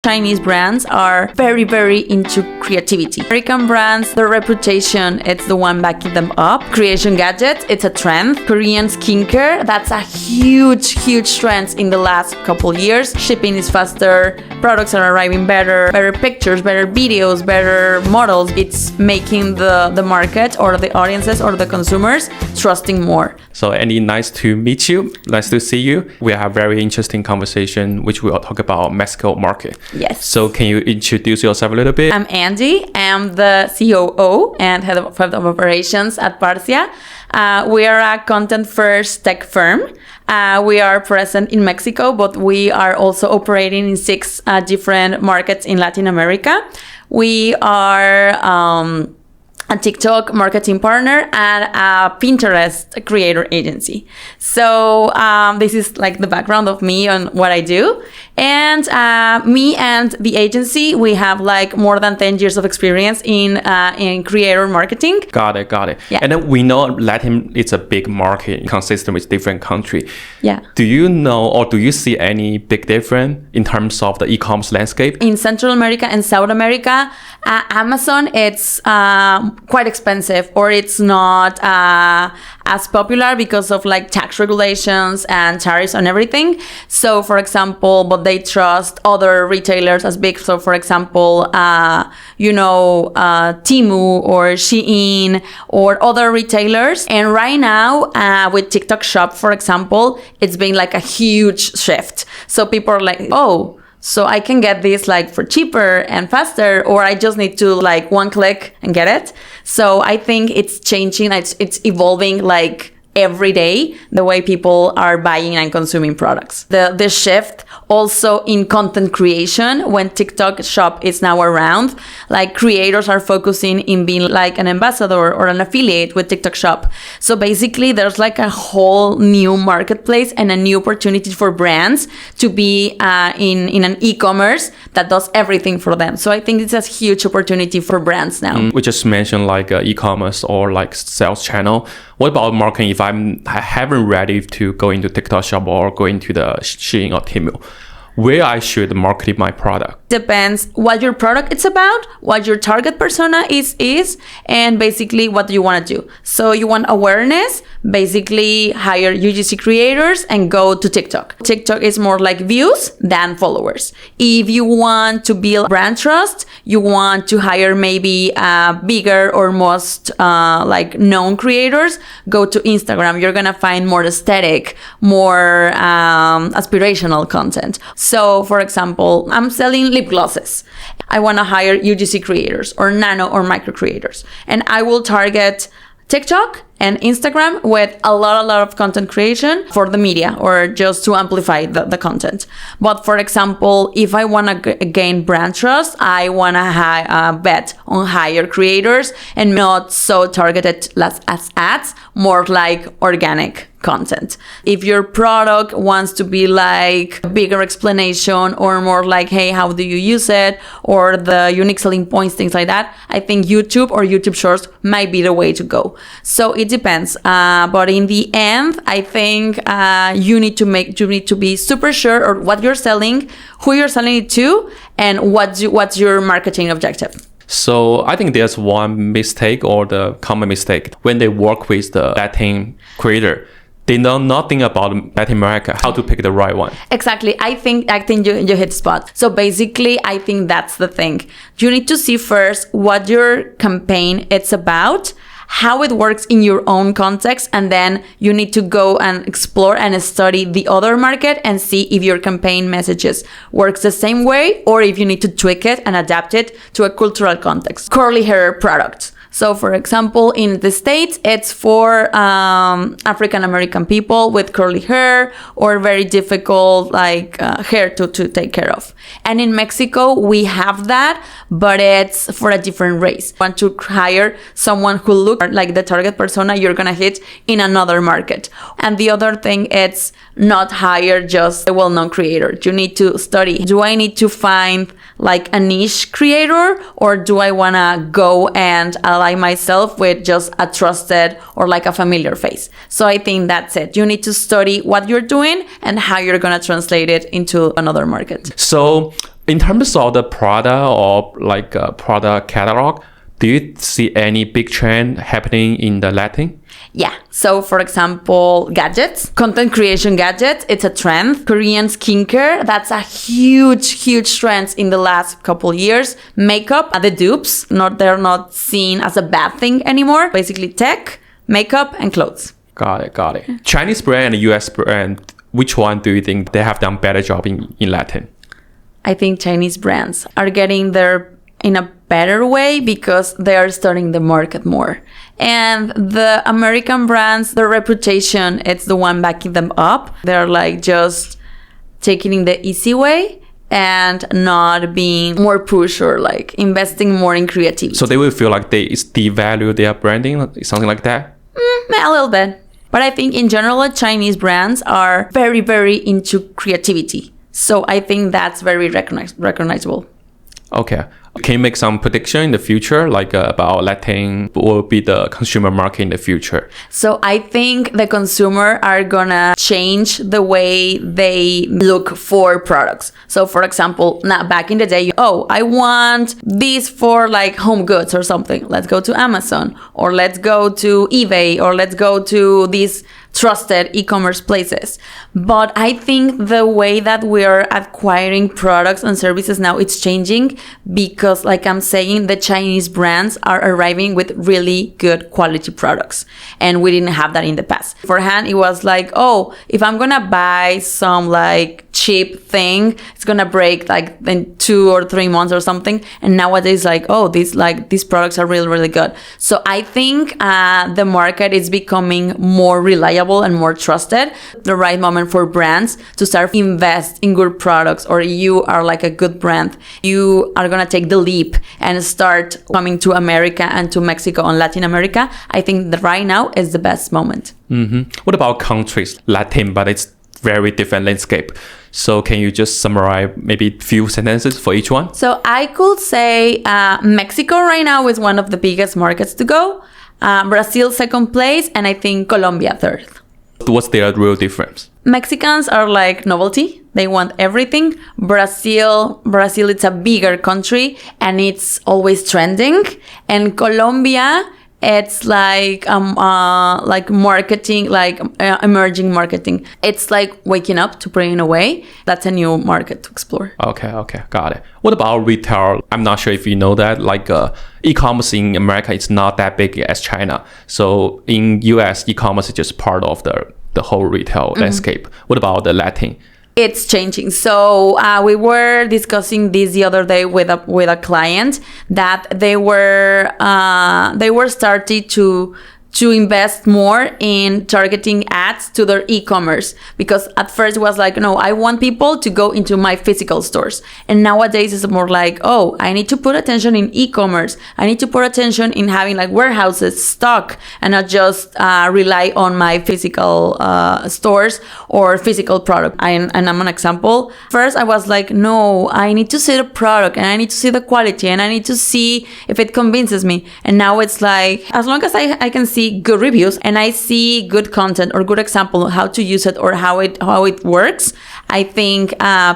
Chinese brands are very into creativity. American brands, their reputation, it's the one backing them up. Creation gadgets, it's a trend. Korean skincare, that's a huge trend in the last couple years. Shipping is faster, products are arriving better pictures, better videos, better models. It's making the market or the audiences or the consumers trusting more. So Andy, nice to meet you. Nice to see you. We have a very interesting conversation, which we'll talk about Mexico market. Yes. So can you introduce yourself a little bit? I'm Andy. I'm the COO and head of operations at Parcia. We are a content-first tech firm. We are present in Mexico, but we are also operating in 6 different markets in Latin America. We are a TikTok marketing partner and a Pinterest creator agency. So this is like the background of me and what I do. And me and the agency, we have like more than 10 years of experience in creator marketing. Got it. Yeah. And then we know Latin is a big market consistent with different countries. Yeah. Do you know or do you see any big difference in terms of the e-commerce landscape? In Central America and South America, Amazon, it's quite expensive, or it's not as popular because of like tax regulations and tariffs and everything. So for example, but they trust other retailers as big. So for example, Temu or Shein or other retailers. And right now with TikTok Shop, for example, it's been like a huge shift. So people are like, oh, so I can get this like for cheaper and faster, or I just need to like one click and get it. So I think it's changing. It's evolving like every day, the way people are buying and consuming products. The shift also in content creation, when TikTok Shop is now around, like creators are focusing in being like an ambassador or an affiliate with TikTok Shop. So basically there's like a whole new marketplace and a new opportunity for brands to be in an e-commerce that does everything for them. So I think it's a huge opportunity for brands now. We just mentioned like e-commerce or like sales channel. What about marketing if I haven't ready to go into TikTok Shop or go into the Shein or Temu? Where I should market my product? Depends what your product is about, what your target persona is, and basically what you want to do. So you want awareness, basically hire UGC creators and go to TikTok. TikTok is more like views than followers. If you want to build brand trust, you want to hire maybe bigger or most like known creators, go to Instagram. You're gonna find more aesthetic, more aspirational content. So for example, I'm selling lip glosses. I want to hire UGC creators or nano or micro creators, and I will target TikTok and Instagram with a lot of content creation for the media or just to amplify the content. But for example, if I want to gain brand trust, I want to bet on higher creators and not so targeted as ads, more like organic content. If your product wants to be like a bigger explanation or more like, hey, how do you use it, or the unique selling points, things like that, I think YouTube or YouTube Shorts might be the way to go. So it depends. But in the end, I think you need to be super sure of what you're selling, who you're selling it to, and what's your marketing objective. So I think there's one mistake or the common mistake when they work with the Latin creator. They know nothing about Latin America, how to pick the right one. Exactly. I think you hit the spot. So basically, I think that's the thing. You need to see first what your campaign it's about, how it works in your own context, and then you need to go and explore and study the other market and see if your campaign messages works the same way or if you need to tweak it and adapt it to a cultural context. Curly hair products. So for example, in the States, it's for African American people with curly hair or very difficult like hair to take care of. And in Mexico, we have that, but it's for a different race. You want to hire someone who looks like the target persona you're gonna hit in another market. And the other thing, it's not hire just a well-known creator. You need to study. Do I need to find like a niche creator, or do I wanna go and ally myself with just a trusted or like a familiar face? So I think that's it. You need to study what you're doing and how you're gonna translate it into another market. So In terms of the product or like a product catalog, do you see any big trend happening in the Latin? Yeah. So for example, gadgets, content creation gadgets, it's a trend. Korean skincare, that's a huge trend in the last couple years. Makeup, the dupes, they're not seen as a bad thing anymore. Basically tech, makeup, and clothes. Got it. Chinese brand and US brand, which one do you think they have done better job in Latin? I think Chinese brands are getting there in a better way because they are starting the market more. And the American brands, their reputation, it's the one backing them up. They're like just taking the easy way and not being more push or like investing more in creativity. So they will feel like they devalue their branding, something like that? A little bit. But I think in general, Chinese brands are very into creativity. So I think that's very recognizable. Okay. Can you make some prediction in the future, like about Latin will be the consumer market in the future? So I think the consumer are gonna change the way they look for products. So for example, now back in the day, I want this for like home goods or something. Let's go to Amazon, or let's go to eBay, or let's go to these trusted e-commerce places. But I think the way that we're acquiring products and services now, it's changing because like I'm saying, the Chinese brands are arriving with really good quality products. And we didn't have that in the past. Beforehand, it was like, if I'm gonna buy some like cheap thing, it's gonna break like in 2 or 3 months or something. And nowadays, these products are really good. So I think the market is becoming more reliable and more trusted. The right moment for brands to start invest in good products, or you are like a good brand, you are gonna take the leap and start coming to America and to Mexico and Latin America. I think that right now is the best moment. What about countries? Latin, but it's very different landscape. So can you just summarize maybe a few sentences for each one? So I could say Mexico right now is one of the biggest markets to go. Brazil second place, and I think Colombia third. What's their real difference? Mexicans are like novelty. They want everything. Brazil, it's a bigger country and it's always trending. And Colombia, it's like marketing, like emerging marketing. It's like waking up to pray in a way. That's a new market to explore. Okay, got it. What about retail? I'm not sure if you know that, like e-commerce in America is not that big as China. So in US, e-commerce is just part of the whole retail landscape. What about the Latin? It's changing. So we were discussing this the other day with a client that they were starting to invest more in targeting ads to their e-commerce, because at first it was like, no, I want people to go into my physical stores. And nowadays it's more like, I need to put attention in e-commerce. I need to put attention in having like warehouses, stock, and not just rely on my physical stores or physical product. And I'm an example. First I was like, no, I need to see the product and I need to see the quality and I need to see if it convinces me. And now it's like, as long as I can see good reviews and I see good content or good example of how to use it or how it works, I think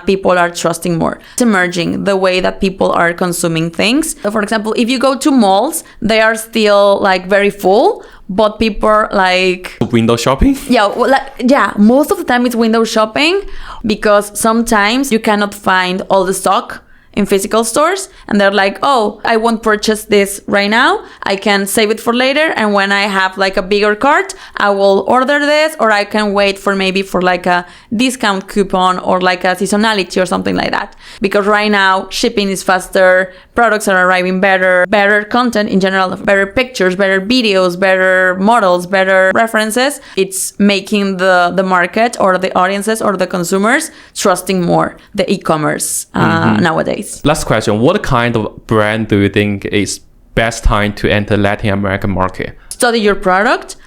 people are trusting more. It's emerging the way that people are consuming things. So for example, if you go to malls, they are still like very full, but people are like window shopping. Most of the time it's window shopping, because sometimes you cannot find all the stock in physical stores, and they're like, I won't purchase this right now, I can save it for later, and when I have like a bigger cart I will order this, or I can wait for maybe for like a discount coupon or like a seasonality or something like that. Because right now shipping is faster, products are arriving better content in general, better pictures, better videos, better models, better references. It's making the market or the audiences or the consumers trusting more the e-commerce nowadays. Last question. What kind of brand do you think is best time to enter Latin American market? Study your product,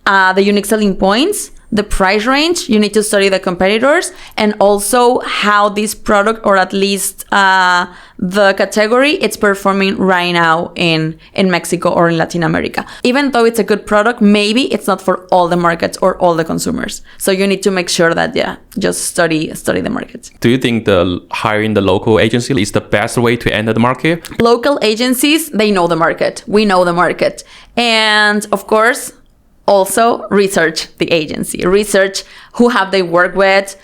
the unique selling points, the price range, you need to study the competitors, and also how this product, or at least the category, it's performing right now in Mexico or in Latin America. Even though it's a good product, maybe it's not for all the markets or all the consumers. So you need to make sure that, just study the market. Do you think hiring the local agency is the best way to enter the market? Local agencies, they know the market. We know the market. And of course, also research the agency. Research who have they worked with.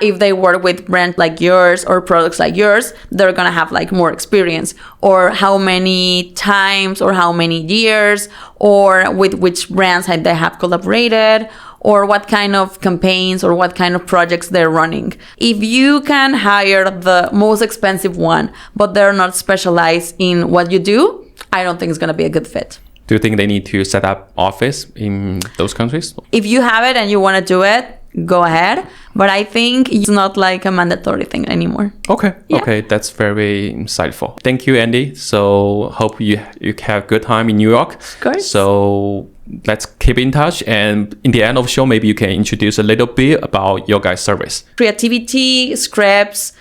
If they work with brands like yours or products like yours, they're gonna have like more experience. Or how many times or how many years, or with which brands they have collaborated, or what kind of campaigns or what kind of projects they're running. If you can hire the most expensive one, but they're not specialized in what you do, I don't think it's gonna be a good fit. Do you think they need to set up office in those countries? If you have it and you want to do it, go ahead. But I think it's not like a mandatory thing anymore. Okay. Yeah. Okay. That's very insightful. Thank you, Andy. So hope you have a good time in New York. Of course. So let's keep in touch. And in the end of the show, maybe you can introduce a little bit about your guys' service. Creativity, scripts,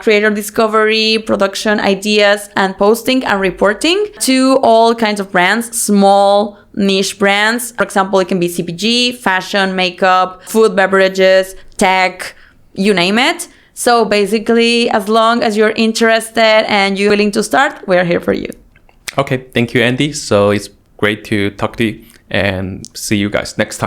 creator discovery, production ideas, and posting and reporting to all kinds of brands, small niche brands. For example, it can be CPG, fashion, makeup, food, beverages, tech, you name it. So basically, as long as you're interested and you're willing to start, we're here for you. Okay. Thank you, Andy. So it's great to talk to you, and see you guys next time.